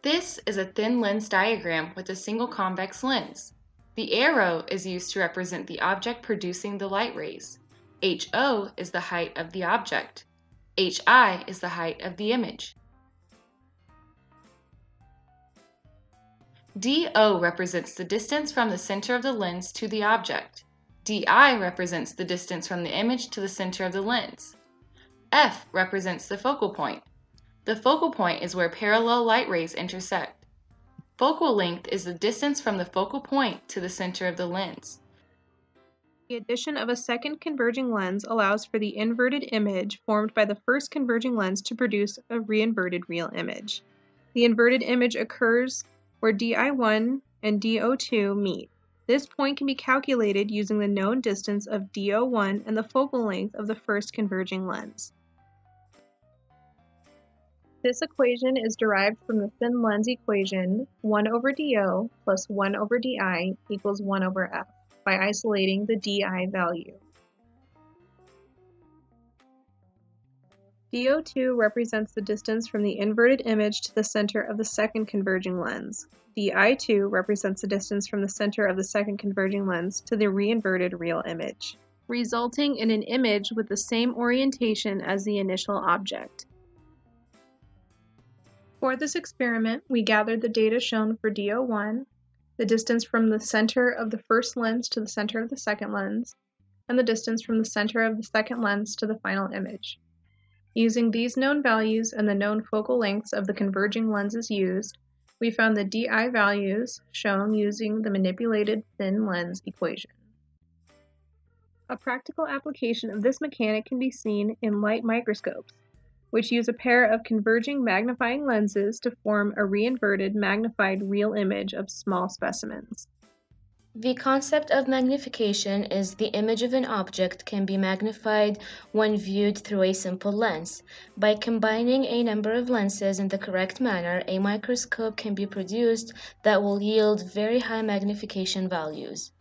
This is a thin lens diagram with a single convex lens. The arrow is used to represent the object producing the light rays. HO is the height of the object. HI is the height of the image. DO represents the distance from the center of the lens to the object. DI represents the distance from the image to the center of the lens. F represents the focal point. The focal point is where parallel light rays intersect. Focal length is the distance from the focal point to the center of the lens. The addition of a second converging lens allows for the inverted image formed by the first converging lens to produce a reinverted real image. The inverted image occurs where DI1 and DO2 meet. This point can be calculated using the known distance of DO1 and the focal length of the first converging lens. This equation is derived from the thin lens equation 1 over DO plus 1 over DI equals 1 over F by isolating the DI value. DO2 represents the distance from the inverted image to the center of the second converging lens. DI2 represents the distance from the center of the second converging lens to the reinverted real image, resulting in an image with the same orientation as the initial object. For this experiment, we gathered the data shown for DO1, the distance from the center of the first lens to the center of the second lens, and the distance from the center of the second lens to the final image. Using these known values and the known focal lengths of the converging lenses used, we found the DI values shown using the manipulated thin lens equation. A practical application of this mechanic can be seen in light microscopes, which use a pair of converging magnifying lenses to form a reinverted magnified real image of small specimens. The concept of magnification is the image of an object can be magnified when viewed through a simple lens. By combining a number of lenses in the correct manner, a microscope can be produced that will yield very high magnification values.